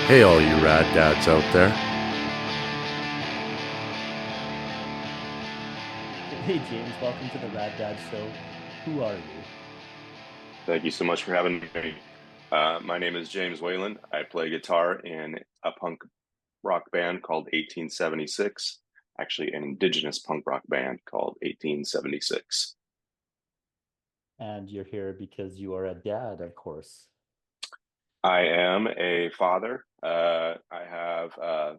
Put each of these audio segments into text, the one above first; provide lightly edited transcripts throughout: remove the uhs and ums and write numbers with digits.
Hey, all you rad dads out there. Hey James, welcome to the Rad Dads Show. Who are you? Thank you so much for having me. My name is James Whelan. I play guitar in a punk rock band called 1876, actually, an indigenous punk rock band called 1876. And you're here because you are a dad, of course. I am a father. I have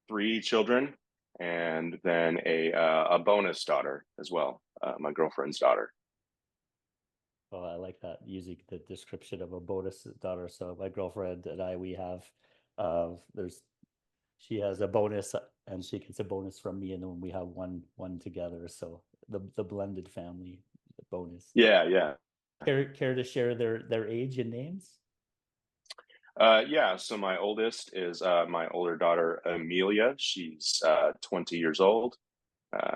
three children and then a bonus daughter as well, my girlfriend's daughter. Well, I like that using the description of a bonus daughter. So my girlfriend and I, we have, there's, she has a bonus and she gets a bonus from me, and then we have one together. So the blended family bonus. Yeah, yeah. Care to share their age and names? Yeah, so my oldest is my older daughter, Amelia. She's 20 years old.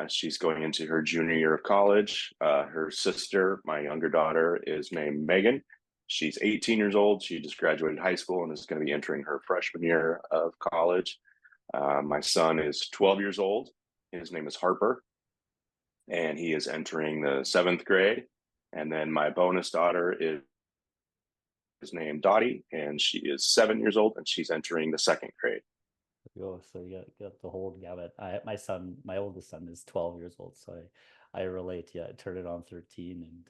She's going into her junior year of college. Her sister, my younger daughter, is named Megan. She's 18 years old. She just graduated high school and is going to be entering her freshman year of college. My son is 12 years old. His name is Harper, and he is entering the seventh grade. And then my bonus daughter is named Dottie, and she is 7 years old, and she's entering the second grade. Oh, so you got the whole gamut. My son, my oldest son is 12 years old, so I relate. Yeah, I turned it on 13,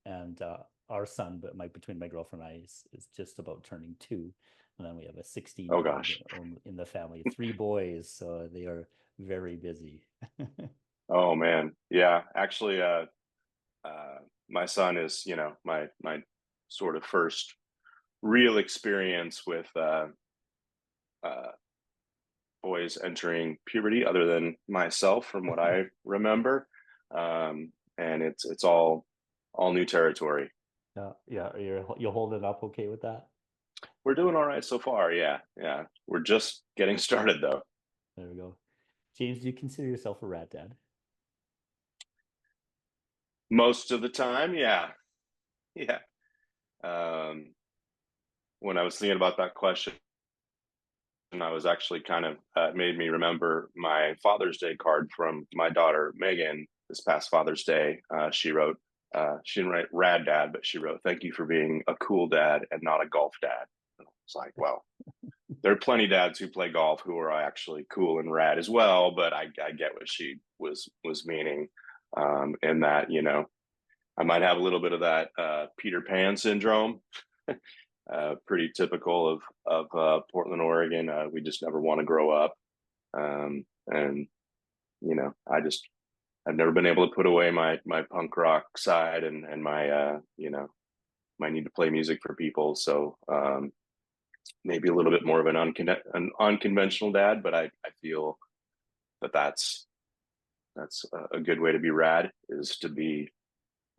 and our son, but my between my girlfriend and I is just about turning 2, and then we have a 16 Oh year old gosh. in the family, three boys, so they are very busy. Oh man. Yeah. Actually, uh, my son is, my sort of first real experience with uh, boys entering puberty, other than myself, from what I remember, and it's all new territory. Yeah, yeah, you're holding up okay with that? We're doing all right so far. Yeah, yeah. We're just getting started though. There we go. James, do you consider yourself a rat dad? Most of the time, yeah, yeah. Um, when I was thinking about that question, and I was actually kind of made me remember my Father's Day card from my daughter Megan this past Father's Day. She wrote, she didn't write "Rad Dad," but she wrote, "Thank you for being a cool dad and not a golf dad." And I was like, well, there are plenty of dads who play golf who are actually cool and rad as well, but I get what she was meaning, in that I might have a little bit of that Peter Pan syndrome. Pretty typical of Portland, Oregon. We just never want to grow up, and I've never been able to put away my punk rock side and my my need to play music for people. So maybe a little bit more of an unconventional dad, but I feel that that's a good way to be rad, is to be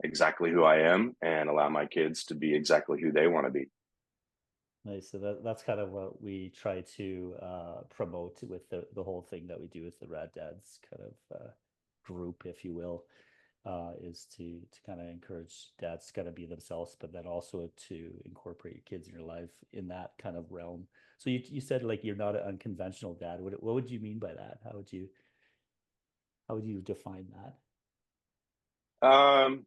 exactly who I am and allow my kids to be exactly who they want to be. Nice. So that's kind of what we try to promote with the whole thing that we do with the Rad Dads kind of group, if you will, is to kind of encourage dads to kind of be themselves, but then also to incorporate your kids in your life in that kind of realm. So you said like you're not an unconventional dad. What would you mean by that? How would you define that? Um,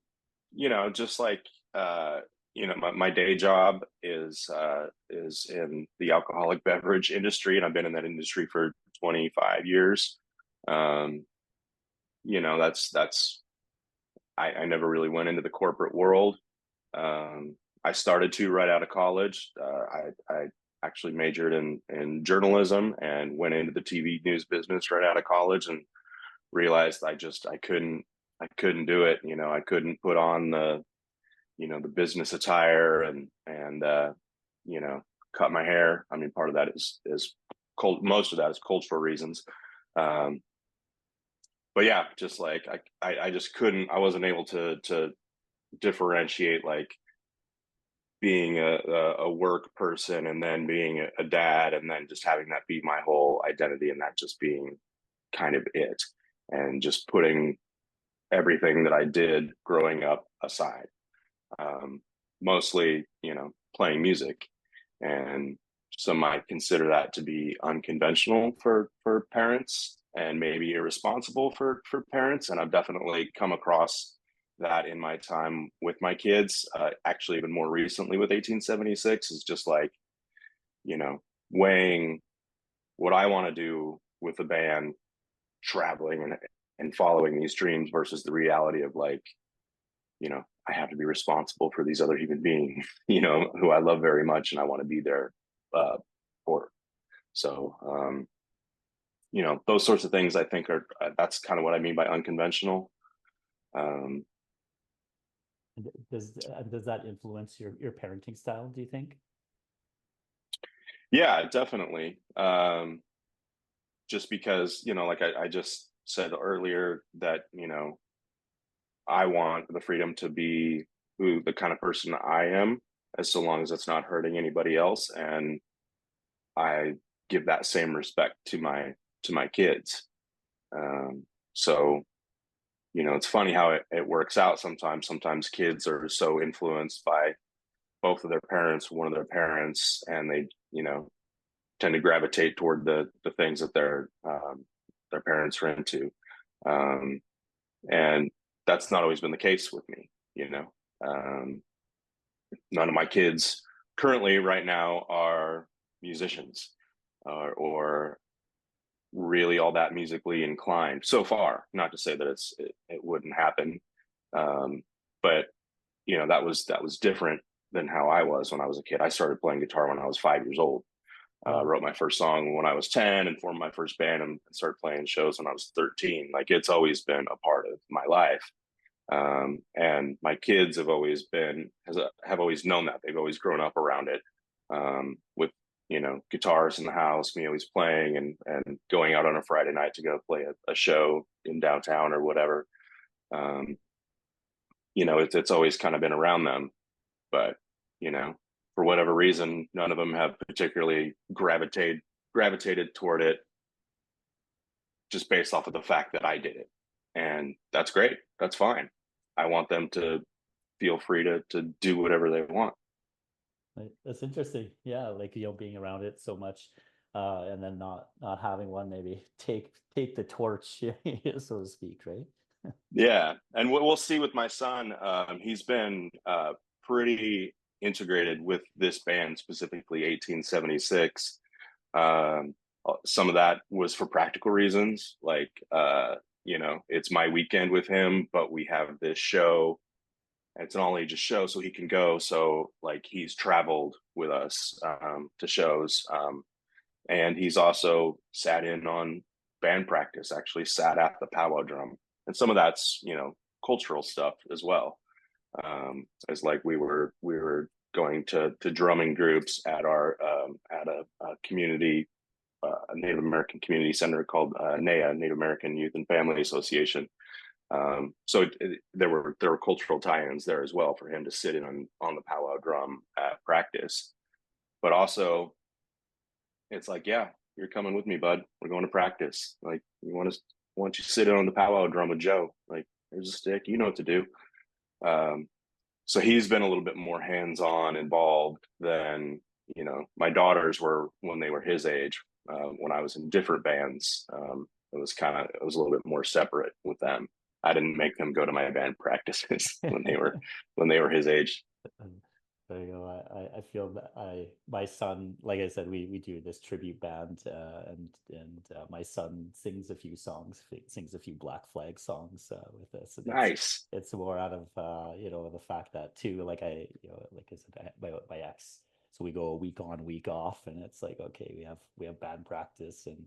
just like my day job is in the alcoholic beverage industry, and I've been in that industry for 25 years. Um, that's I never really went into the corporate world. I started to right out of college. I actually majored in journalism and went into the TV news business right out of college, and realized I couldn't do it. I couldn't put on the business attire and you know cut my hair. I mean, part of that is cold. Most of that is cultural reasons. Um, but yeah, just like I just couldn't. I wasn't able to differentiate like being a work person and then being a dad, and then just having that be my whole identity, and that just being kind of it, and just putting everything that I did growing up aside. Mostly, playing music, and some might consider that to be unconventional for parents and maybe irresponsible for parents. And I've definitely come across that in my time with my kids. Actually, even more recently with 1876 is just like, you know, weighing what I want to do with the band, traveling and following these dreams versus the reality of like, you know, I have to be responsible for these other human beings, you know, who I love very much and I want to be there for. So, you know, those sorts of things I think are, that's kind of what I mean by unconventional. Um, Does that influence your parenting style, do you think? yeah, definitely. Just because, you know, like I just said earlier that, you know, I want the freedom to be who the kind of person I am, as so long as it's not hurting anybody else. And I give that same respect to my kids. So, you know, it's funny how it works out sometimes. Sometimes kids are so influenced by both of their parents, one of their parents, and they, you know, tend to gravitate toward the things that their parents are into. Um, and that's not always been the case with me, you know. None of my kids currently right now are musicians or really all that musically inclined so far. Not to say that it wouldn't happen, um, but you know, that was different than how I was when I was a kid. I started playing guitar when I was 5 years old. Wow. Wrote my first song when I was 10 and formed my first band and started playing shows when I was 13. Like it's always been a part of my life. And my kids have always known that. They've always grown up around it, with, you know, guitars in the house, me always playing and going out on a Friday night to go play a show in downtown or whatever. Um, you know, it's always kind of been around them, but, you know, for whatever reason, none of them have particularly gravitated toward it just based off of the fact that I did it. And that's great. That's fine. I want them to feel free to do whatever they want. Right. That's interesting. Yeah, like being around it so much, and then not having one maybe take the torch, so to speak, right? Yeah, and we'll see with my son. He's been pretty integrated with this band, specifically 1876. Some of that was for practical reasons, like you know, it's my weekend with him, but we have this show. It's an all ages show, so he can go. So like he's traveled with us to shows, and he's also sat in on band practice. Actually, sat at the powwow drum, and some of that's, you know, cultural stuff as well. As like we were going to drumming groups at our at a community, a Native American community center called NAA, Native American Youth and Family Association. So there were cultural tie-ins there as well for him to sit in on the powwow drum at practice. But also, it's like, yeah, you're coming with me, bud. We're going to practice. Like, want you to sit in on the powwow drum with Joe. Like, there's a stick, you know what to do. Um, so he's been a little bit more hands-on involved than, you know, my daughters were when they were his age. When I was in different bands, it was a little bit more separate with them. I didn't make them go to my band practices when they were his age. There you go. I feel that my son, like I said, we do this tribute band, and my son sings a few songs, sings a few Black Flag songs with us, and Nice. it's more out of the fact that too, like like I said, my ex, so we go a week on, week off, and it's like, okay, we have band practice, and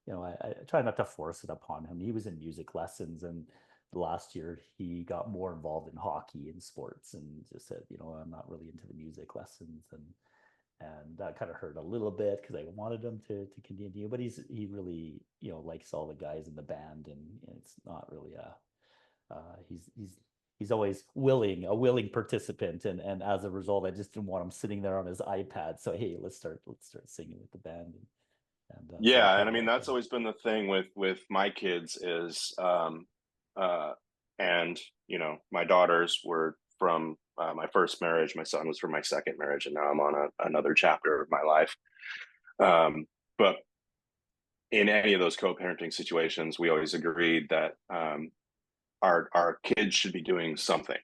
I try not to force it upon him. He was in music lessons, and last year he got more involved in hockey and sports, and just said, I'm not really into the music lessons, and that kind of hurt a little bit because I wanted him to continue, but he really likes all the guys in the band, and it's not really he's always a willing participant, and as a result, I just didn't want him sitting there on his iPad. So hey, let's start singing with the band, so I Yeah, and kind I of mean that's always been the thing with my kids is uh and you know, my daughters were from my first marriage, my son was from my second marriage, and now I'm on another chapter of my life. But in any of those co-parenting situations, we always agreed that our kids should be doing something,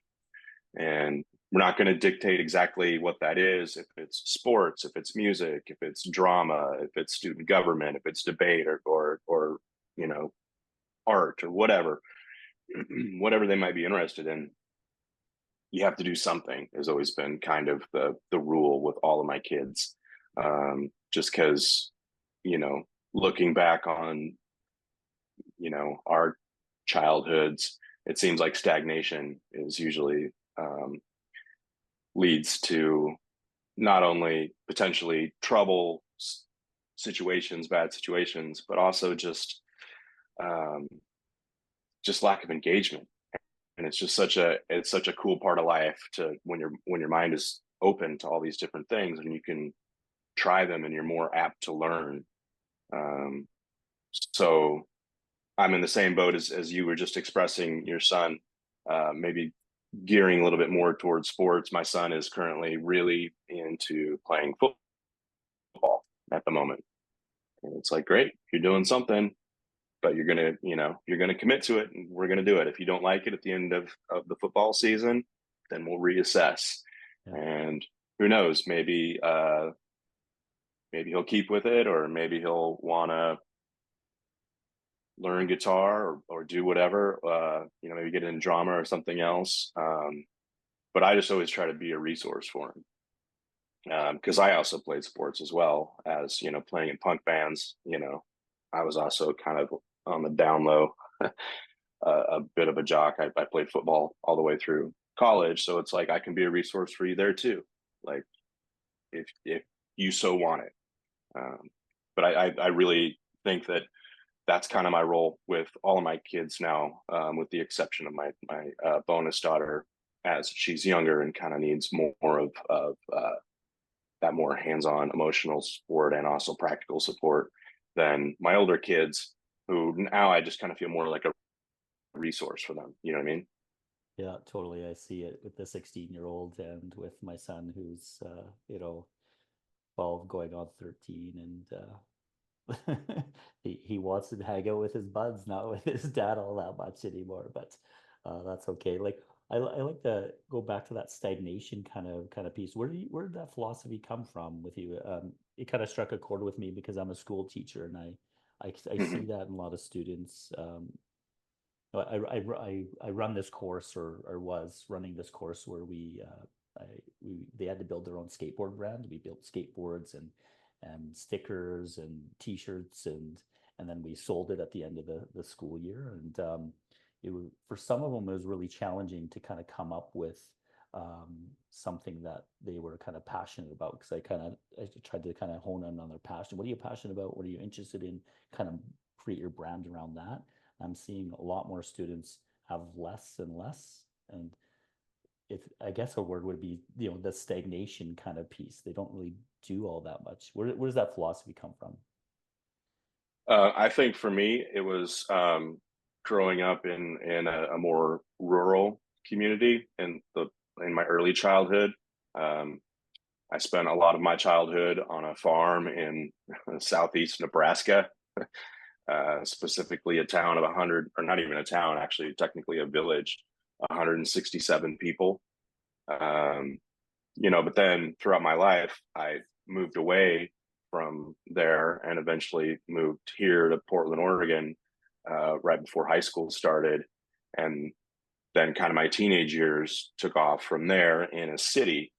and we're not going to dictate exactly what that is. If it's sports, if it's music, if it's drama, if it's student government, if it's debate, or you know, art or whatever, whatever they might be interested in, you have to do something. Has always been kind of the rule with all of my kids. Just because, you know, looking back on, you know, our childhoods, it seems like stagnation is usually leads to not only potentially trouble situations, bad situations, but also um, just lack of engagement. And it's just such a cool part of life to when your mind is open to all these different things and you can try them and you're more apt to learn. Um, so I'm in the same boat as you were just expressing your son, maybe gearing a little bit more towards sports. My son is currently really into playing football at the moment. And it's like, great, you're doing something, but you're gonna, you know, you're gonna commit to it, and we're gonna do it. If you don't like it at the end of the football season, then we'll reassess. Yeah. And who knows, maybe he'll keep with it, or maybe he'll wanna learn guitar or do whatever, you know, maybe get in drama or something else. But I just always try to be a resource for him. Because I also played sports as well as, you know, playing in punk bands. You know, I was also kind of on the down low, a bit of a jock. I played football all the way through college, so it's like I can be a resource for you there too. Like if you so want it. But I really think that that's kind of my role with all of my kids now, with the exception of my bonus daughter, as she's younger and kind of needs more of that more hands-on emotional support and also practical support than my older kids, who now I just kind of feel more like a resource for them. You know what I mean? Yeah, totally. I see it with the 16-year-old and with my son who's, you know, 12 going on 13, and he wants to hang out with his buds, not with his dad all that much anymore, but that's okay. Like I like to go back to that stagnation kind of piece. Where did that philosophy come from with you? It kind of struck a chord with me because I'm a school teacher, and I see Mm-hmm. that in a lot of students. I run this course, or was running this course where they had to build their own skateboard brand. We built skateboards and stickers and T-shirts, and then we sold it at the end of the school year. And for some of them, it was really challenging to kind of come up with something that they were kind of passionate about, because I tried to kind of hone in on their passion. What are you passionate about? What are you interested in? Kind of create your brand around that. I'm seeing a lot more students have less and less. And if I guess a word would be, you know, the stagnation kind of piece. They don't really do all that much. Where does that philosophy come from? I think for me, it was growing up in a more rural community in my early childhood. Um, I spent a lot of my childhood on a farm in southeast Nebraska, specifically a town of 100, or not even a town, actually, technically a village, 167 people. Um, you know, but then throughout my life, I moved away from there and eventually moved here to Portland, Oregon, right before high school started. And then kind of my teenage years took off from there in a city.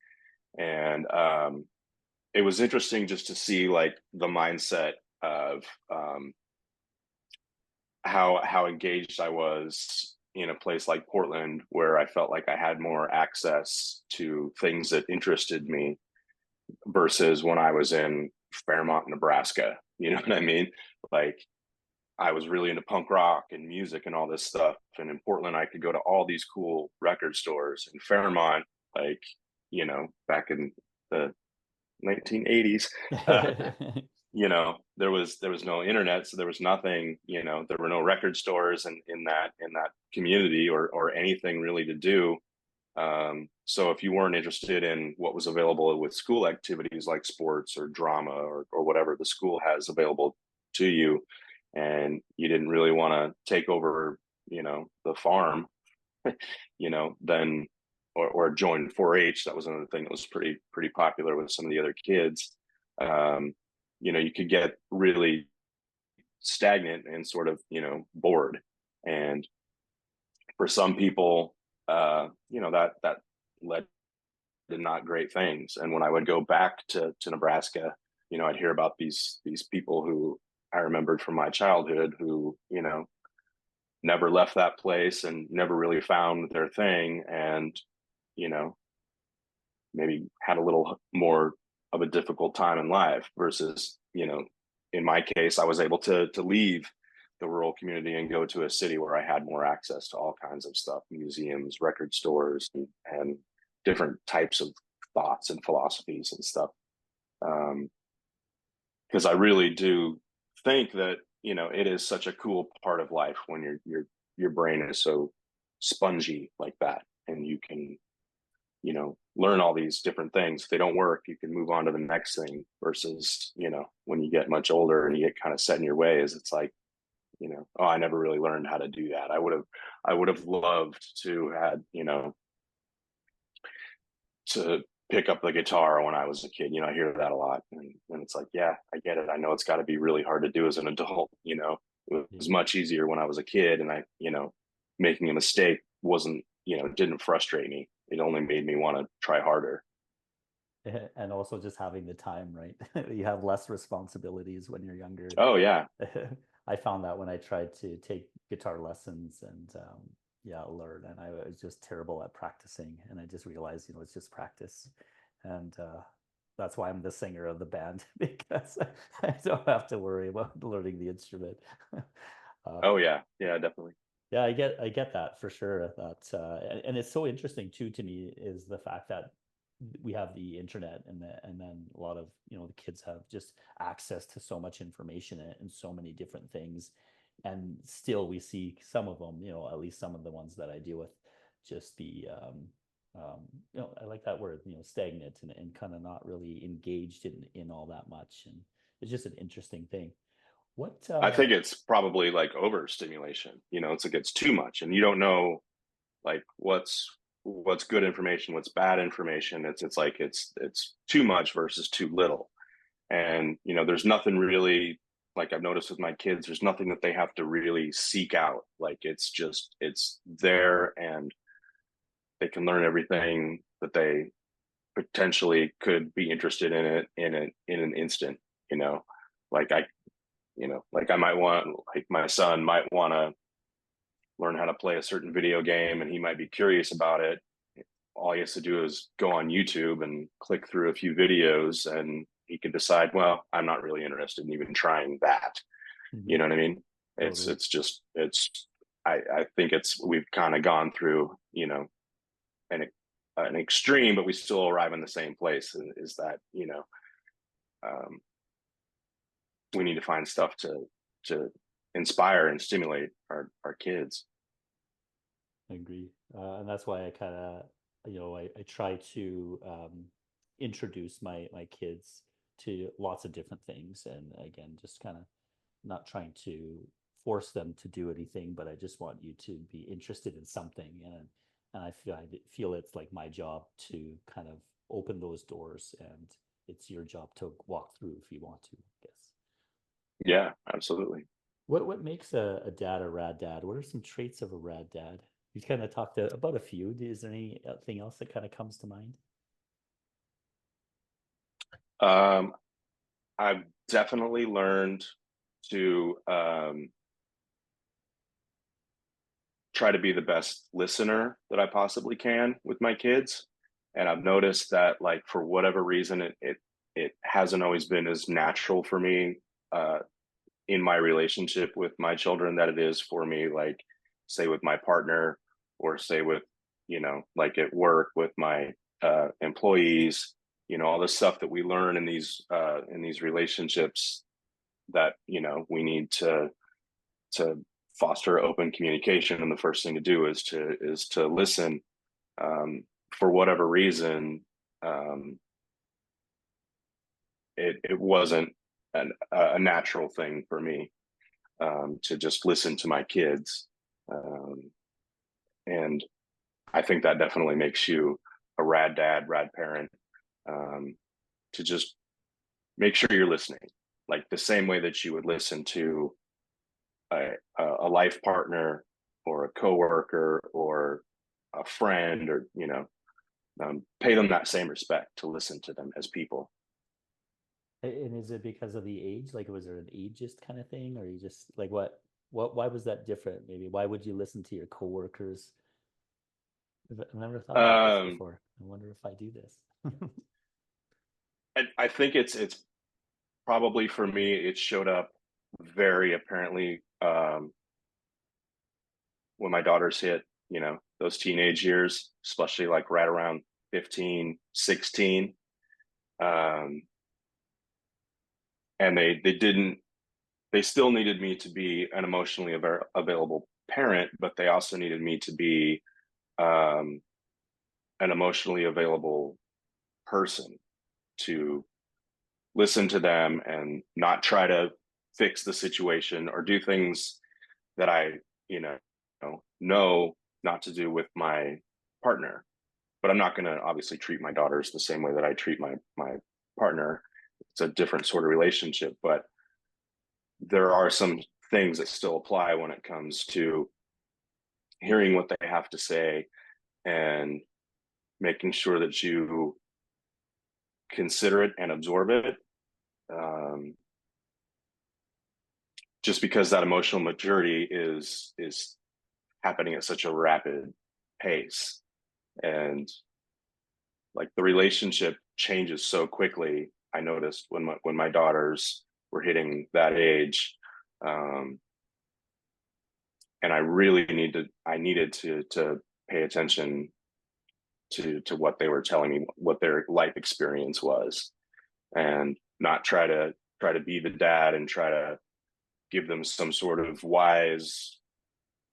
And it was interesting just to see like the mindset of how engaged I was in a place like Portland, where I felt like I had more access to things that interested me versus when I was in Fairmont, Nebraska. You know what I mean? Like I was really into punk rock and music and all this stuff. And in Portland, I could go to all these cool record stores. In Fairmont, like, you know, back in the 1980s, you know, there was no internet, so there was nothing, you know, there were no record stores in that community or anything really to do. So if you weren't interested in what was available with school activities like sports or drama or whatever the school has available to you, and you didn't really want to take over, the farm, then or join 4-H. That was another thing that was pretty popular with some of the other kids. You could get really stagnant and sort of, bored. And for some people, that led to not great things. And when I would go back to Nebraska, I'd hear about these people who I remembered from my childhood who, never left that place and never really found their thing, and you know maybe had a little more of a difficult time in life versus, in my case, I was able to leave the rural community and go to a city where I had more access to all kinds of stuff, museums, record stores, and different types of thoughts and philosophies and stuff. Because I really do think that, it is such a cool part of life when your brain is so spongy like that, and you can, learn all these different things. If they don't work, you can move on to the next thing versus, when you get much older and you get kind of set in your ways, it's like, oh, I never really learned how to do that. I would have loved to had, to pick up the guitar when I was a kid. I hear that a lot. And it's like, yeah, I get it. I know it's got to be really hard to do as an adult. It was much easier when I was a kid, and making a mistake wasn't, didn't frustrate me. It only made me want to try harder. And also just having the time, right? You have less responsibilities when you're younger. Oh yeah. I found that when I tried to take guitar lessons and learn, and I was just terrible at practicing, and I just realized, it's just practice. And that's why I'm the singer of the band, because I don't have to worry about learning the instrument. Oh yeah, yeah, definitely. Yeah, I get that for sure. And it's so interesting too to me is the fact that we have the internet, and then a lot of, the kids have just access to so much information and so many different things, and still we see some of them, at least some of the ones that I deal with, just be I like that word, stagnant, and kind of not really engaged in all that much, and it's just an interesting thing. What I think it's probably like overstimulation. It's like it's too much, and you don't know like what's good information, what's bad information. It's like it's too much versus too little. And there's nothing really, like I've noticed with my kids, there's nothing that they have to really seek out. Like it's there, and they can learn everything that they potentially could be interested in it in an instant. You know, like I might want, like my son might want to learn how to play a certain video game, and he might be curious about it. All he has to do is go on YouTube and click through a few videos, and he can decide, well, I'm not really interested in even trying that. You know what I mean? Totally. I think we've kind of gone through, an an extreme, but we still arrive in the same place. Is that, um, we need to find stuff to inspire and stimulate our kids. I agree. And that's why I kind of, I try to introduce my kids to lots of different things. And again, just kind of not trying to force them to do anything, but I just want you to be interested in something. And I feel it's like my job to kind of open those doors, and it's your job to walk through if you want to, I guess. Yeah, absolutely. What makes a dad a rad dad? What are some traits of a rad dad? You kind of talked about a few. Is there anything else that kind of comes to mind? Um, I've definitely learned to try to be the best listener that I possibly can with my kids. And I've noticed that, like, for whatever reason, it hasn't always been as natural for me uh, in my relationship with my children that it is for me, like, say with my partner, or say with, like at work with my employees. All the stuff that we learn in these relationships, that we need to foster open communication, and the first thing to do is to listen. for whatever reason, it wasn't a natural thing for me, to just listen to my kids. And I think that definitely makes you a rad dad, rad parent, to just make sure you're listening, like the same way that you would listen to a life partner or a coworker or a friend, or pay them that same respect, to listen to them as people. And is it because of the age? Like, was there an ageist kind of thing, or you just like why was that different? Maybe why would you listen to your coworkers? I've never thought about this um before. I wonder if I do this. I think it's probably, for me, it showed up very apparently, when my daughters hit, those teenage years, especially like right around 15, 16. Um, and they still needed me to be an emotionally available parent, but they also needed me to be, um, an emotionally available person, to listen to them and not try to fix the situation or do things that I, you know, know not to do with my partner. But I'm not going to obviously treat my daughters the same way that I treat my partner. It's a different sort of relationship, but there are some things that still apply when it comes to hearing what they have to say and making sure that you consider it and absorb it. Um, just because that emotional maturity is happening at such a rapid pace, and like the relationship changes so quickly. I noticed when my daughters were hitting that age, um, and I needed to pay attention to what they were telling me, what their life experience was, and not try to be the dad and try to give them some sort of wise,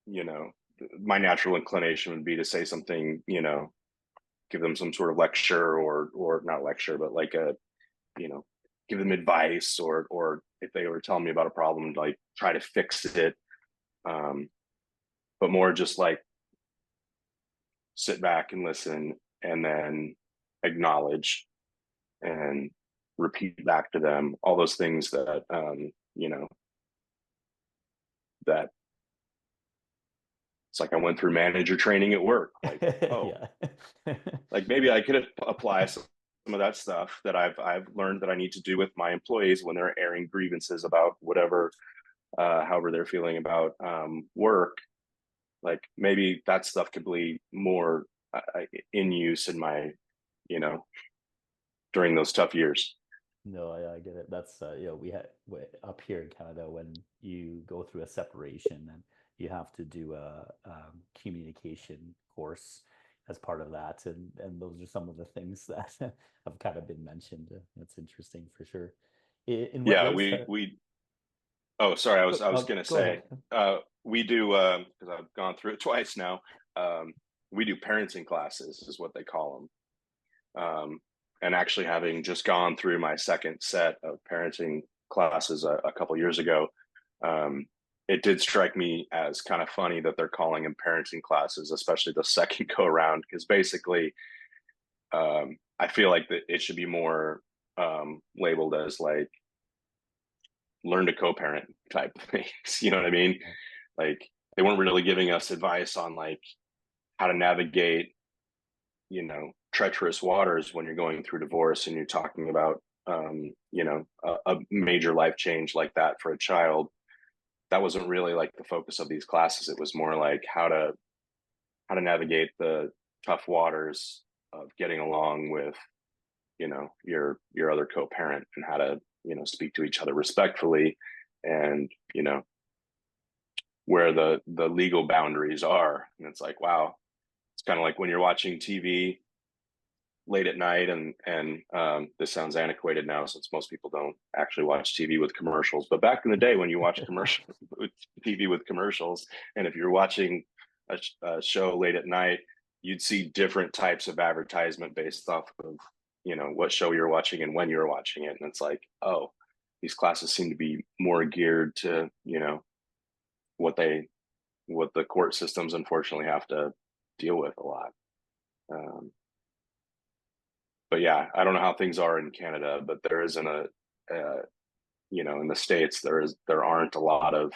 you know, my natural inclination would be to say something, give them some sort of lecture, or not lecture, but like a, you know, give them advice, or if they were telling me about a problem, like try to fix it. Um, but more just like sit back and listen, and then acknowledge and repeat back to them all those things that, that it's like I went through manager training at work. Like, oh, Yeah. like maybe I could apply some of that stuff that I've learned that I need to do with my employees when they're airing grievances about whatever, however they're feeling about, work. Like maybe that stuff could be more, in use in my, you know, during those tough years. No, I get it. That's we had up here in Canada, when you go through a separation, and you have to do a communication course as part of that, and those are some of the things that have kind of been mentioned. That's interesting for sure. In what Yeah, ways we oh, sorry, I was gonna go ahead. say, we do, because I've gone through it twice now. Um, we do parenting classes, is what they call them. And actually, having just gone through my second set of parenting classes a couple years ago, um, it did strike me as kind of funny that they're calling them parenting classes, especially the second go around, because basically, I feel like that it should be more, labeled as like learn to co-parent type things. You know what I mean? Like they weren't really giving us advice on like how to navigate, treacherous waters when you're going through divorce and you're talking about, a major life change like that for a child. That wasn't really like the focus of these classes. It was more like how to navigate the tough waters of getting along with, your other co-parent, and how to, speak to each other respectfully, and, where the legal boundaries are. And it's like, wow, it's kind of like when you're watching TV late at night, and this sounds antiquated now since most people don't actually watch TV with commercials, but back in the day when you watch commercial TV with commercials, and if you're watching a show late at night you'd see different types of advertisement based off of, you know, what show you're watching and when you're watching it. And it's like, oh, these classes seem to be more geared to, you know, what they, what the court systems unfortunately have to deal with a lot. Um, but yeah, I don't know how things are in Canada, but there isn't you know, in the States, there aren't a lot of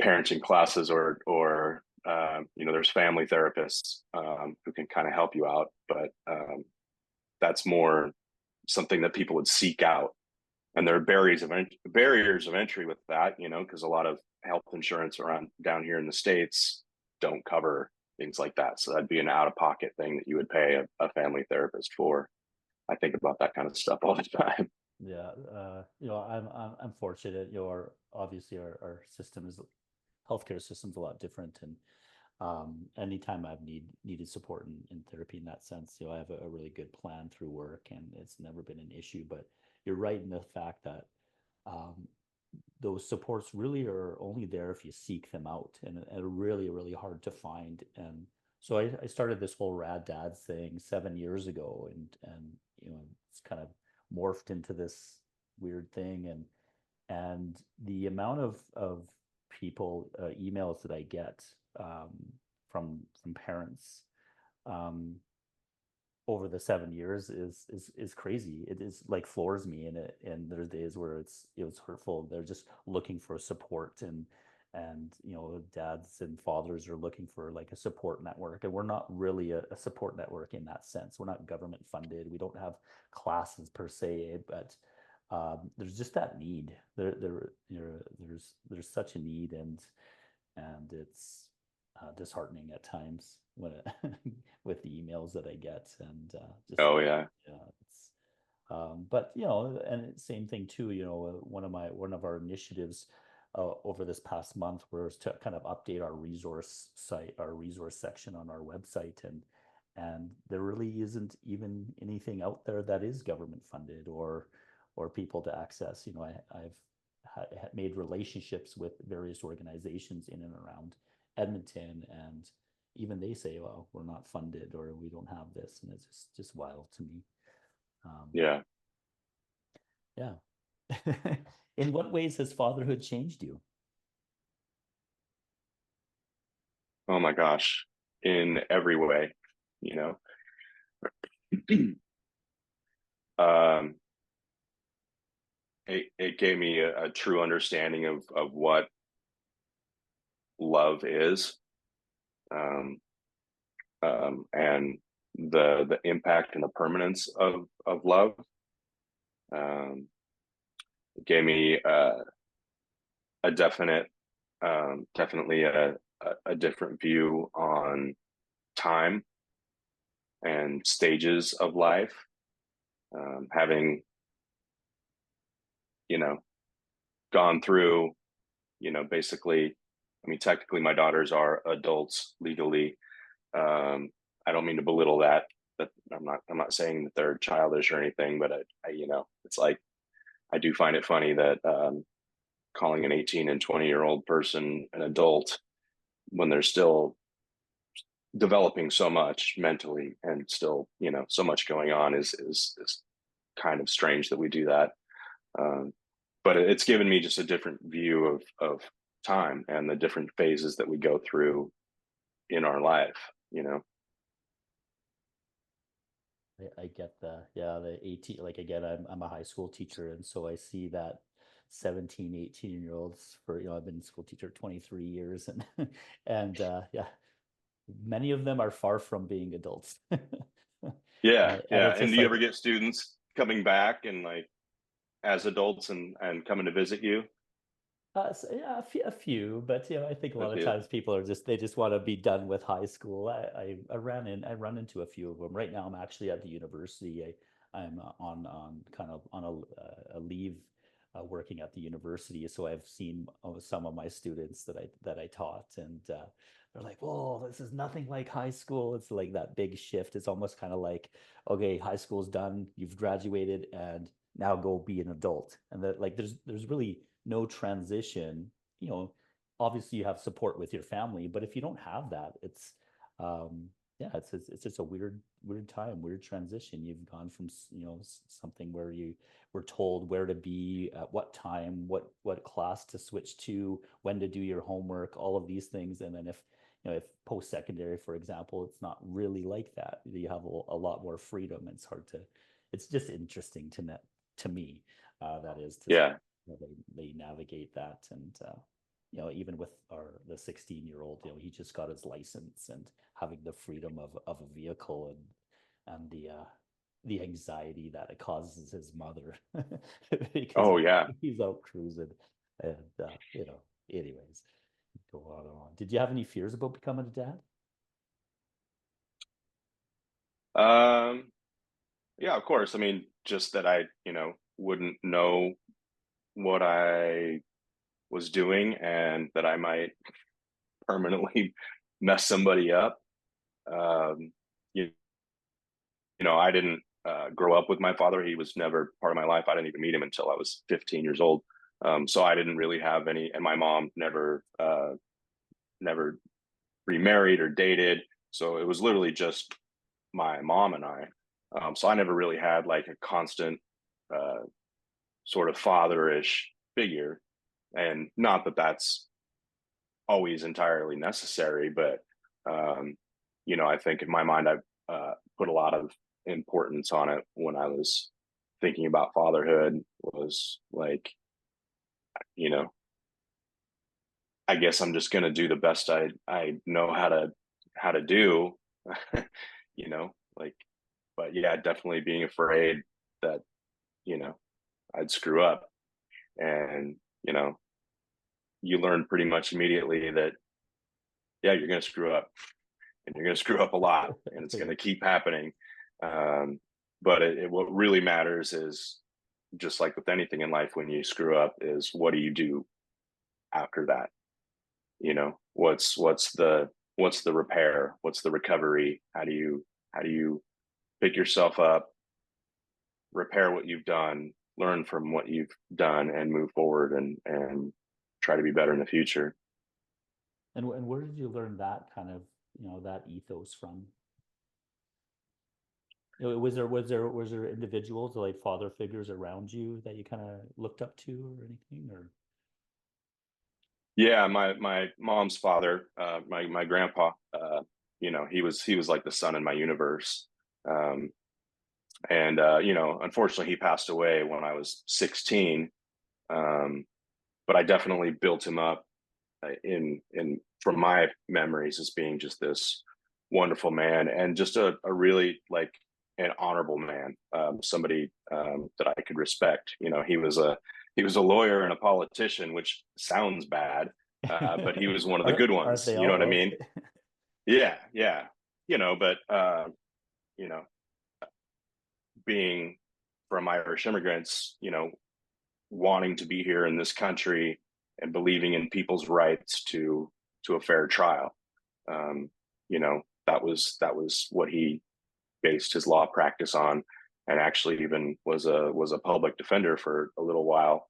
parenting classes or you know, there's family therapists who can kind of help you out, but that's more something that people would seek out. And there are barriers of entry with that, you know, because a lot of health insurance around down here in the States don't cover things like that. So that'd be an out of pocket thing that you would pay a family therapist for. I think about that kind of stuff all the time. Yeah, you know, I'm fortunate. You know, obviously our system is healthcare system's a lot different, and anytime I've needed support in therapy in that sense, you know, I have a really good plan through work, and it's never been an issue. But you're right in the fact that um, those supports really are only there if you seek them out, and really hard to find. And so I started this whole Rad Dads thing 7 years ago, and you know, it's kind of morphed into this weird thing, and the amount of people emails that I get um, from parents um, over the 7 years is crazy. It is like floors me, and there's days where it's hurtful. They're just looking for support, and you know, dads and fathers are looking for like a support network, and we're not really a support network in that sense. We're not government funded. We don't have classes per se, but there's just that need. There's such a need, and it's disheartening at times when with the emails that I get, and just Oh yeah. yeah, it's but you know, and same thing too. You know, one of our initiatives over this past month was to kind of update our resource site, our resource section on our website, and there really isn't even anything out there that is government funded or people to access. You know, I've made relationships with various organizations in and around Edmonton, and even they say, well, we're not funded or we don't have this, and it's just wild to me. Yeah. Yeah. In what ways has fatherhood changed you? Oh my gosh. In every way, you know. um it gave me a true understanding of what love is, um and the impact and the permanence of love. It gave me a definite definitely a different view on time and stages of life. Having, you know, gone through, you know, basically, I mean, technically my daughters are adults legally. I don't mean to belittle that, but I'm not saying that they're childish or anything, but you know, it's like, I do find it funny that calling an 18 and 20-year-old person an adult when they're still developing so much mentally and still, you know, so much going on is kind of strange that we do that. Um, but it's given me just a different view of time and the different phases that we go through in our life, you know. I get the 18, like again, I'm a high school teacher, and so I see that 17, 18 year olds for, you know, I've been a school teacher 23 years, and and yeah, many of them are far from being adults. Yeah, And yeah. it's And just do you like ever get students coming back and like as adults and coming to visit you? so, yeah, a few, but you know, I think a A lot of few. times people are just they just want to be done with high school. I run into a few of them right now. I'm actually at the university. I'm on kind of on a leave working at the university, so I've seen some of my students that I taught, and they're like, "Whoa, this is nothing like high school." It's like that big shift. It's almost kind of like, okay, high school's done, you've graduated, and now go be an adult. And that, like, there's really no transition. You know, obviously you have support with your family, but if you don't have that, it's yeah, it's just a weird time, weird transition. You've gone from something where you were told where to be at what time, what class to switch to, when to do your homework, all of these things. And then if post-secondary, for example, it's not really like that. You have a lot more freedom. It's hard to, it's just interesting to me, that is, to Yeah. they navigate that. And even with the 16-year-old, he just got his license, and having the freedom of a vehicle, and the anxiety that it causes his mother because Oh yeah. he's out cruising, and anyways, go on and on. Did you have any fears about becoming a dad? Um, yeah, of course. I mean, just that I, wouldn't know what I was doing and that I might permanently mess somebody up. Um, you, I didn't grow up with my father. He was never part of my life. I didn't even meet him until I was 15 years old. So I didn't really have any, and my mom never remarried or dated. So it was literally just my mom and I. So I never really had like a constant uh, sort of fatherish figure. And not that that's always entirely necessary, but um, I think in my mind, I've put a lot of importance on it when I was thinking about fatherhood. Was like, you know, I guess I'm just going to do the best I know how to do, like, but yeah, definitely being afraid that you know I'd screw up, and you learn pretty much immediately that yeah, you're going to screw up, and you're going to screw up a lot, and it's going to keep happening. Um, but what really matters is, just like with anything in life, when you screw up, is what do you do after that? What's the repair? What's the recovery? How do you pick yourself up, repair what you've done, learn from what you've done, and move forward, and try to be better in the future. And where did you learn that kind of, that ethos from? Was there individuals, like father figures around you, that you kind of looked up to or anything, or? Yeah, my mom's father, my grandpa, he was like the sun in my universe. Um, and unfortunately, he passed away when I was 16. Um, but I definitely built him up in from my memories as being just this wonderful man, and just a really like an honorable man, somebody that I could respect. He was a lawyer and a politician, which sounds bad, but he was one of the good Aren't ones. they You know what I all? mean? Okay. Yeah, yeah. But you know, being from Irish immigrants, wanting to be here in this country and believing in people's rights to a fair trial. Um, that was what he based his law practice on, and actually even was a public defender for a little while,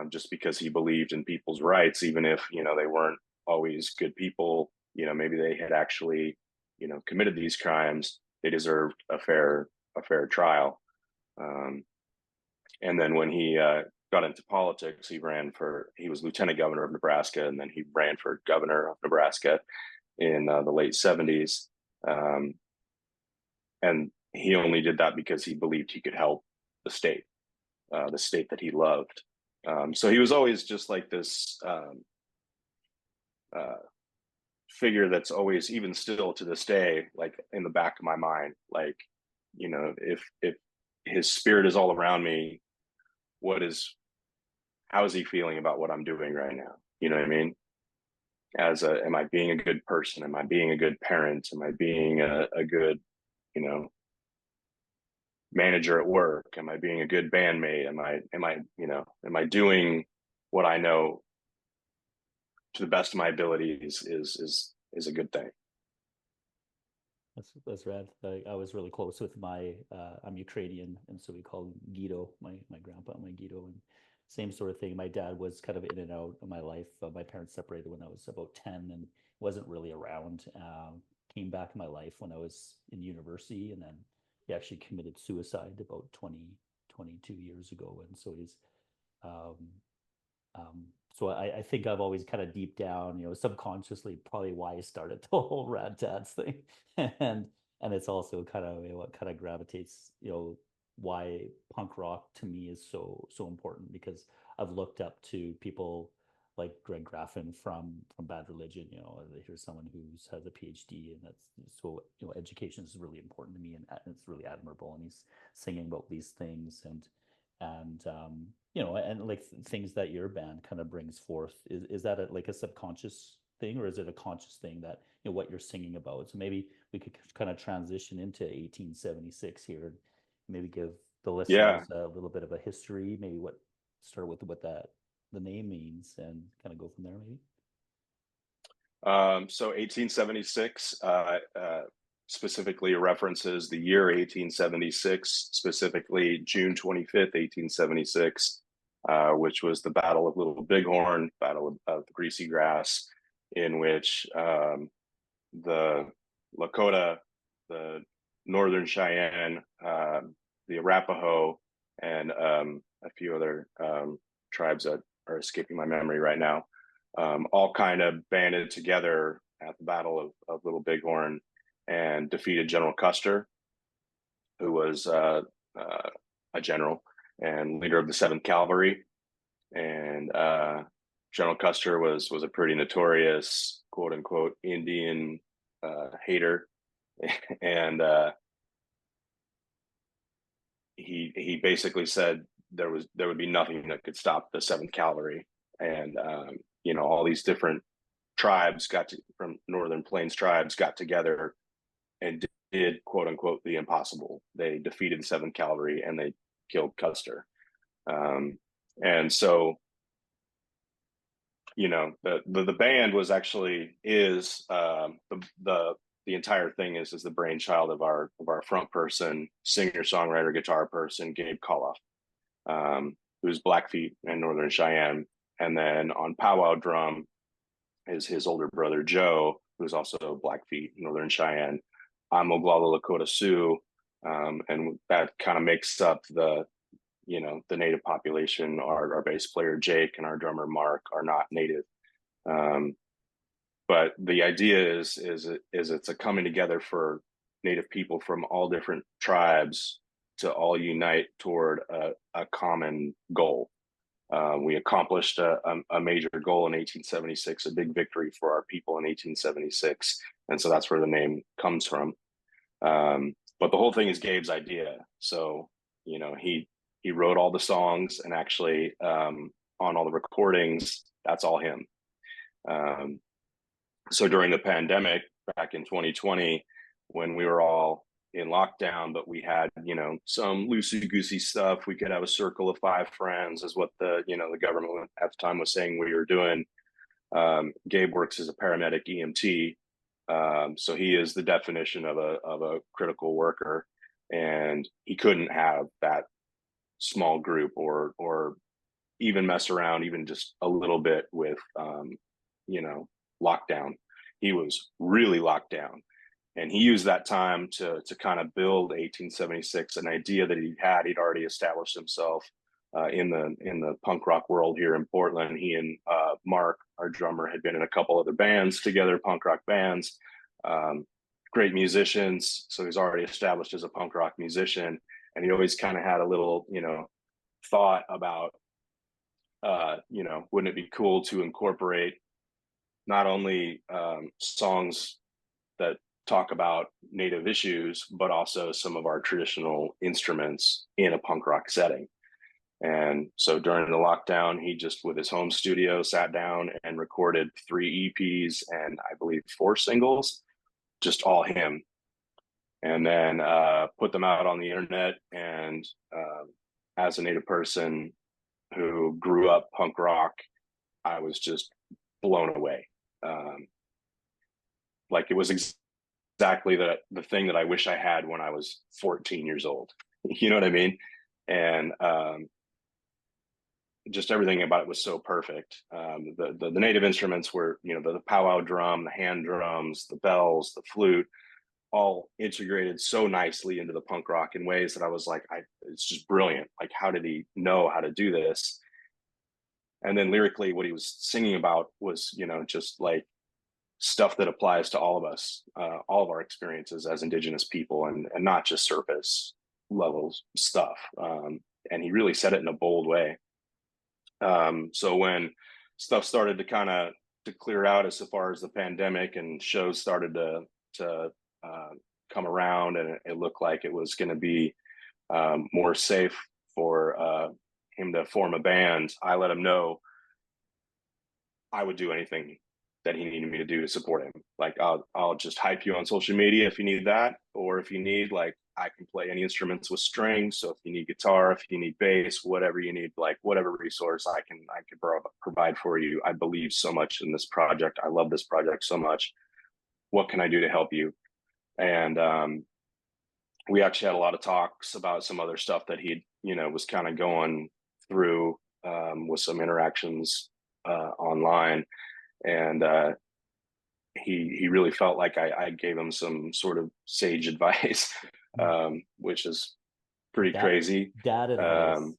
just because he believed in people's rights, even if they weren't always good people. Maybe they had actually committed these crimes. They deserved a fair trial. Um, and then when he got into politics, he was lieutenant governor of Nebraska, and then he ran for governor of Nebraska in the late 70s. Um, and he only did that because he believed he could help the state that he loved. So he was always just like this uh, figure that's always, even still to this day, like in the back of my mind. Like, if his spirit is all around me, how is he feeling about what I'm doing right now? You know what I mean? Am I being a good person? Am I being a good parent? Am I being a good, you know, manager at work? Am I being a good bandmate? Am I doing what I know to the best of my abilities is a good thing. That's rad. I was really close with I'm Ukrainian, and so we call Guido, my grandpa, my Guido, and same sort of thing. My dad was kind of in and out of my life. My parents separated when I was about 10 and wasn't really around. Came back in my life when I was in university, and then he actually committed suicide about 22 years ago. And so he's, um, so I think I've always kind of deep down, subconsciously, probably why I started the whole Rad Dads thing, and and it's also kind of what kind of gravitates, why punk rock to me is so important, because I've looked up to people like Greg Graffin from Bad Religion. Here's someone who's has a PhD, and that's so, education is really important to me, and it's really admirable. And he's singing about these things, and like things that your band kind of brings forth. Is that like a subconscious thing, or is it a conscious thing that, what you're singing about? So maybe we could kind of transition into 1876 here, and maybe give the Yeah. listeners a little bit of a history, maybe start with what the name means, and kind of go from there, maybe. So 1876 specifically references the year 1876, specifically June 25th, 1876, which was the Battle of Little Bighorn, Battle of the Greasy Grass, in which the Lakota, the Northern Cheyenne, the Arapaho, and a few other tribes that are escaping my memory right now, all kind of banded together at the Battle of Little Bighorn and defeated General Custer, who was a general and leader of the 7th Cavalry. And General Custer was a pretty notorious, quote unquote, Indian hater. And he basically said there would be nothing that could stop the 7th Cavalry. And all these different tribes from Northern Plains tribes got together and did, quote unquote, the impossible. They defeated the 7th Cavalry and they killed Custer. And so, the band is the entire thing is the brainchild of our front person, singer songwriter, guitar person, Gabe Koloff, who's Blackfeet and Northern Cheyenne. And then on powwow drum is his older brother Joe, who's also Blackfeet, Northern Cheyenne. I'm Oglala Lakota Sioux, and that kind of makes up the native population. Our bass player Jake and our drummer Mark are not native, but the idea is it's a coming together for native people from all different tribes to all unite toward a common goal. We accomplished a major goal in 1876, a big victory for our people in 1876, and so that's where the name comes from. But the whole thing is Gabe's idea. So he wrote all the songs, and actually on all the recordings, that's all him. So during the pandemic back in 2020, when we were all in lockdown, but we had, some loosey-goosey stuff. We could have a circle of 5 friends, is what the government at the time was saying we were doing. Gabe works as a paramedic EMT. So he is the definition of a critical worker, and he couldn't have that small group or even mess around even just a little bit with lockdown. He was really locked down, and he used that time to kind of build 1876, an idea that he'd already established himself in the punk rock world here in Portland. He and Mark, our drummer, had been in a couple other bands together, punk rock bands, great musicians. So he's already established as a punk rock musician, and he always kind of had a little thought about wouldn't it be cool to incorporate not only songs that talk about native issues, but also some of our traditional instruments in a punk rock setting. And so during the lockdown, he just, with his home studio, sat down and recorded 3 EPs and I believe 4 singles, just all him. And then put them out on the internet. And as a native person who grew up punk rock, I was just blown away. Like, it was exactly the thing that I wish I had when I was 14 years old. You know what I mean? And just everything about it was so perfect. The native instruments were, the powwow drum, the hand drums, the bells, the flute, all integrated so nicely into the punk rock in ways that I was like, it's just brilliant. Like, how did he know how to do this? And then lyrically, what he was singing about was, just like stuff that applies to all of us, all of our experiences as indigenous people, and not just surface level stuff. And he really said it in a bold way. So when stuff started to clear out as far as the pandemic, and shows started to come around, and it looked like it was going to be more safe for him to form a band, I let him know I would do anything that he needed me to do to support him. Like, I'll just hype you on social media if you need that, or if you need, like, I can play any instruments with strings. So if you need guitar, if you need bass, whatever you need, like whatever resource I can provide for you. I believe so much in this project. I love this project so much. What can I do to help you? And we actually had a lot of talks about some other stuff that he, was kind of going through with some interactions online. And he really felt like I gave him some sort of sage advice, which is pretty crazy. Dad advice.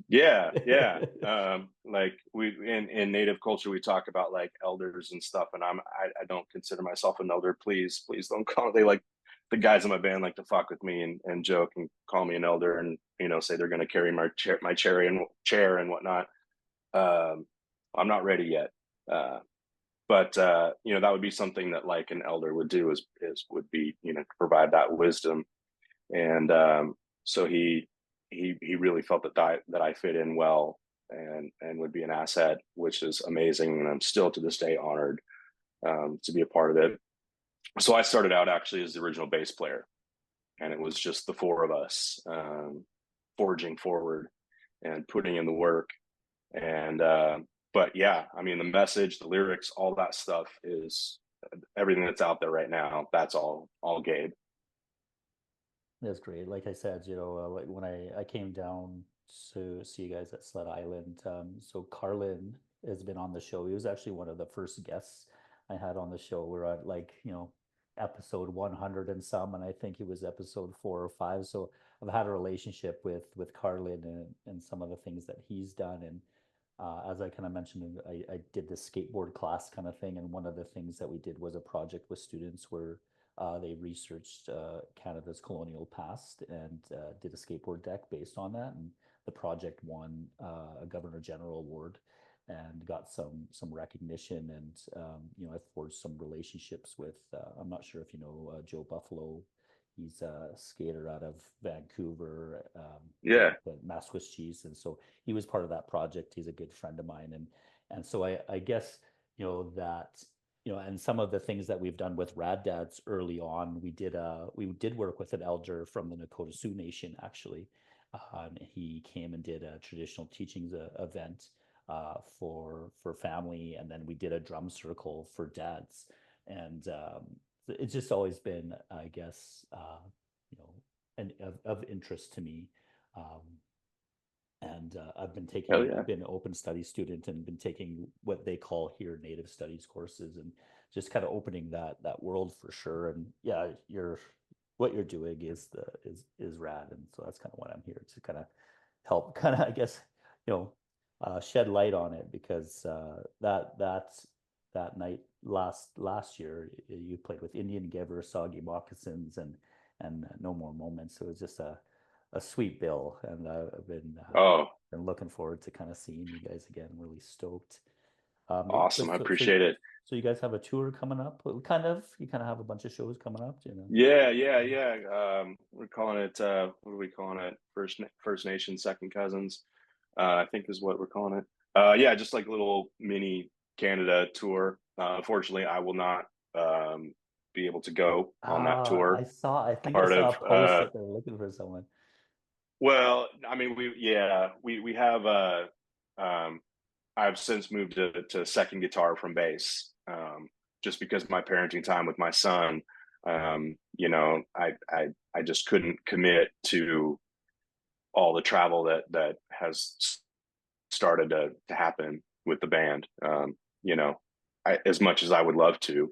Yeah. Like, we in native culture, we talk about like elders and stuff, and I don't consider myself an elder. Please don't call. They, like, the guys in my band like to fuck with me and joke and call me an elder, and say they're going to carry my chair and whatnot. I'm not ready yet. But that would be something that, like, an elder would do, would be, provide that wisdom. And so he really felt that I fit in well, and would be an asset, which is amazing. And I'm still to this day honored to be a part of it. So I started out actually as the original bass player, and it was just the four of us forging forward and putting in the work. And but yeah, I mean, the message, the lyrics, all that stuff is everything that's out there right now. That's all Gabe. That's great. Like I said, like when I came down to see you guys at Sled Island, so Carlin has been on the show. He was actually one of the first guests I had on the show. We're at, like, episode 100 and some, and I think he was episode 4 or 5. So I've had a relationship with Carlin, and some of the things that he's done. And as I kind of mentioned, I did this skateboard class kind of thing, and one of the things that we did was a project with students where they researched Canada's colonial past, and did a skateboard deck based on that. And the project won a Governor General Award and got some recognition. And I forged some relationships with. I'm not sure if you know Joe Buffalo. He's a skater out of Vancouver, Yeah. the Mass Swiss Cheese, and so he was part of that project. He's a good friend of mine, and so I guess that and some of the things that we've done with Rad Dads early on, we did work with an elder from the Nakota Sioux Nation actually. He came and did a traditional teachings event for family, and then we did a drum circle for dads. And it's just always been, I guess, of interest to me. And I've been been an open study student, and been taking what they call here Native Studies courses, and just kind of opening that world for sure. And yeah, what you're doing is rad, and so that's kind of what I'm here to kind of help, kind of, I guess, shed light on it, because that night last year you played with Indian Giver, Soggy Moccasins, and No More Moments. So it was just a sweet bill, and I've been looking forward to kind of seeing you guys again. I'm really stoked. Awesome. I appreciate it. So you guys have a tour coming up? You kind of have a bunch of shows coming up, Yeah. We're calling it, what are we calling it? First Nation Second Cousins, I think is what we're calling it. Yeah, just like a little mini Canada tour. Unfortunately, I will not be able to go on that tour. I think I saw a post that they're looking for someone. Well, I mean, we have I've since moved to second guitar from bass, just because my parenting time with my son, I just couldn't commit to all the travel that has started to happen with the band. You know, as much as I would love to,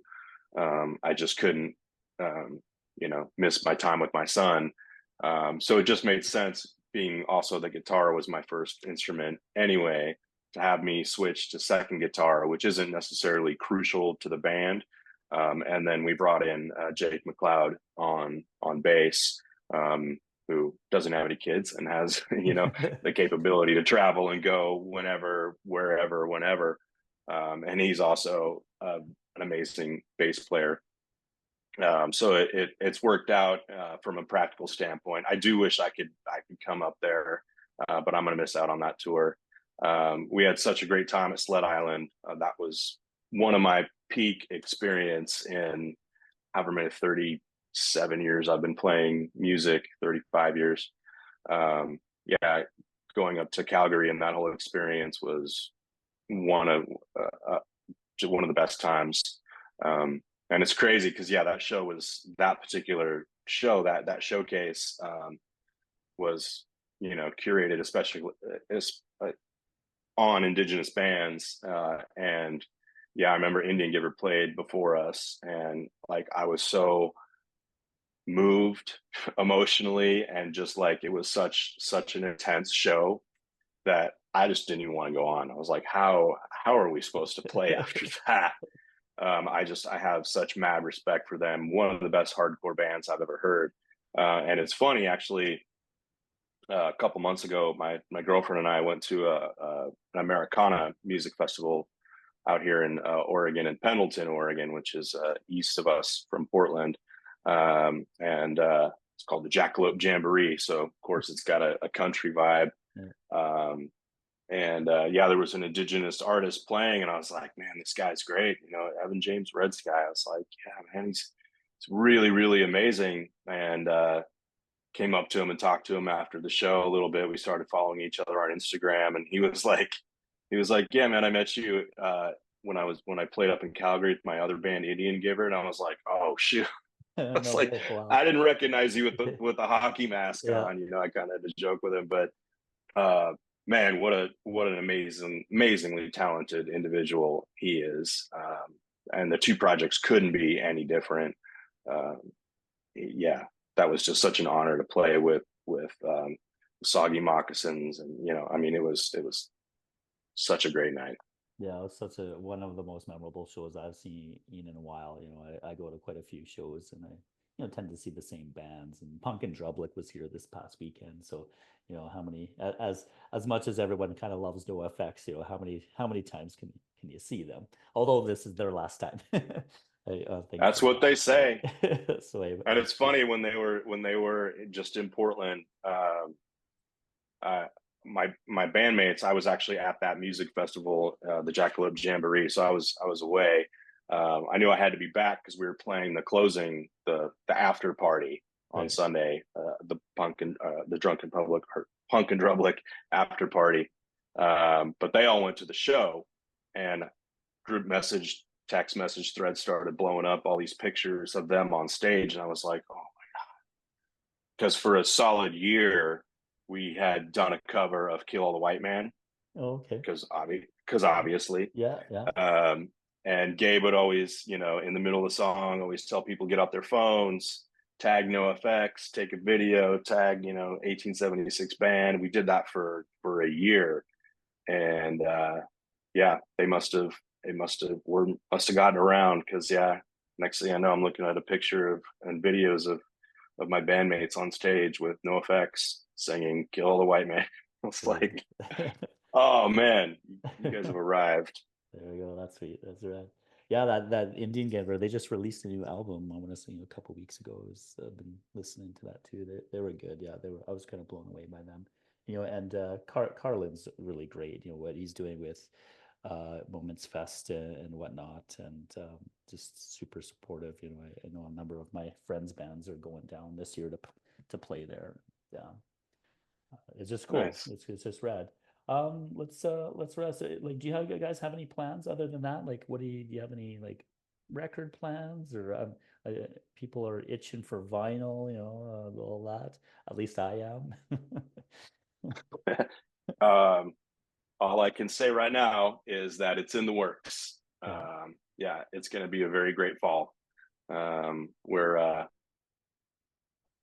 I just couldn't, you know, miss my time with my son. So it just made sense, being also the guitar was my first instrument anyway, to have me switch to second guitar, which isn't necessarily crucial to the band. And then we brought in Jake McLeod on bass, who doesn't have any kids and has, you know, the capability to travel and go whenever, wherever, whenever. And he's also an amazing bass player. So it's worked out from a practical standpoint. I do wish I could come up there, but I'm going to miss out on that tour. We had such a great time at Sled Island. That was one of my peak experience in however many 37 years I've been playing music, 35 years. Yeah, going up to Calgary and that whole experience was one of the best times. And it's crazy because that particular show, that showcase was, you know, curated especially on indigenous bands. And yeah, I remember Indian Giver played before us, and like I was so moved emotionally, and just like it was such an intense show that I just didn't even want to go on. I was like, how are we supposed to play after that? I have such mad respect for them. One of the best hardcore bands I've ever heard. And it's funny, actually, a couple months ago, my girlfriend and I went to an Americana music festival out here in Oregon, in Pendleton, Oregon, which is east of us from Portland. And it's called the Jackalope Jamboree. So of course it's got a country vibe. And yeah, there was an indigenous artist playing, and I was like, man, this guy's great. You know, Evan James Red Sky. I was like, yeah, man, he's really, really amazing. And came up to him and talked to him after the show a little bit. We started following each other on Instagram, and he was like, yeah, man, I met you when I played up in Calgary with my other band, Indian Giver. And I was like, oh shoot. I was like, wow. I didn't recognize you with the hockey mask on. You know, I kind of had to joke with him, but man, what an amazingly talented individual he is. And the two projects couldn't be any different. Yeah, that was just such an honor to play with Soggy Moccasins, and you know, I mean, it was such a great night. Yeah, it was such one of the most memorable shows I've seen in a while. You know, I go to quite a few shows, and I tend to see the same bands. And Punk and Drublick was here this past weekend, so you know how many as much as everyone kind of loves NoFX, you know how many times can you see them? Although this is their last time. That's what they say. So and it's funny when they were just in Portland. My bandmates, I was actually at that music festival, the Jackalope Jamboree, so I was away. I knew I had to be back because we were playing the after party on Sunday, the Drunken Public or Punk and Drublick after party. But they all went to the show, and group message, text message threads started blowing up, all these pictures of them on stage, and I was like, oh my god, because for a solid year we had done a cover of Kill All the White Man. Oh, okay. Because obviously. Yeah. And Gabe would always, you know, in the middle of the song, always tell people get out their phones, tag NoFX, take a video, tag, you know, 1876 band. We did that for a year. And yeah, they must have gotten around, because yeah, next thing I know, I'm looking at a picture and videos of my bandmates on stage with NoFX singing Kill All the White Man. It's like, oh man, you guys have arrived. There we go. That's sweet. That's right. Yeah, that Indian Giver, they just released a new album. I want to say a couple weeks ago. I've been listening to that too. They were good. Yeah, I was kind of blown away by them. You know, and Carlin's really great. You know what he's doing with Moments Fest and whatnot, and just super supportive. You know, I know a number of my friends' bands are going down this year to play there. Yeah, it's just cool. Nice. It's just rad. Let's rest. Like, do you guys have any plans other than that? Like, do you have any like record plans, or people are itching for vinyl, you know, all that. At least I am. all I can say right now is that it's in the works. Yeah. Yeah, it's going to be a very great fall. We're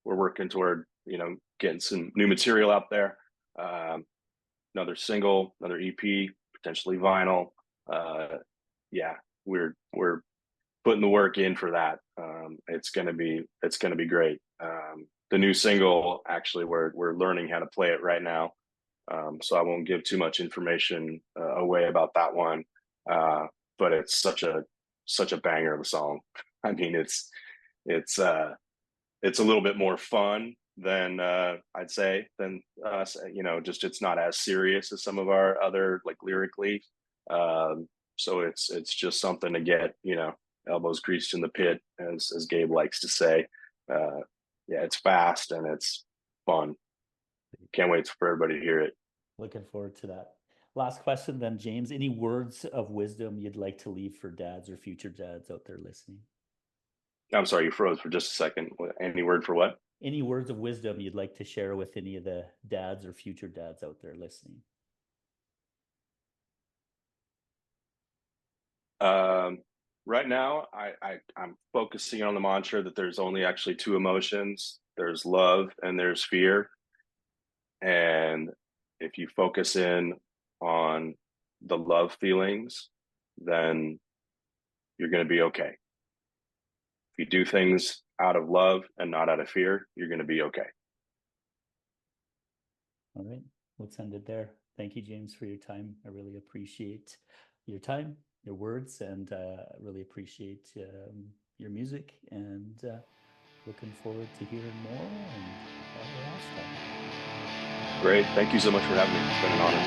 working toward getting some new material out there. Another single, another EP, potentially vinyl. Yeah, we're putting the work in for that. It's gonna be great. The new single, actually, we're learning how to play it right now, so I won't give too much information away about that one. But it's such a banger of a song. I mean, it's it's a little bit more fun than I'd say than us. Just it's not as serious as some of our other, like, lyrically. So it's just something to get elbows greased in the pit, as Gabe likes to say. Uh, yeah, it's fast and it's fun. Can't wait for everybody to hear it. Looking forward to that. Last question then, James. Any words of wisdom you'd like to leave for dads or future dads out there listening? I'm sorry, you froze for just a second. Any word for what? Any words of wisdom you'd like to share with any of the dads or future dads out there listening? Right now, I'm focusing on the mantra that there's only actually two emotions. There's love and there's fear. And if you focus in on the love feelings, then you're going to be okay. If you do things out of love and not out of fear, you're going to be okay. All right, let's end it there. Thank you, James, for your time. I really appreciate your time, your words, and really appreciate your music, and looking forward to hearing more and all the last time. Great. Thank you so much for having me. It's been an honor.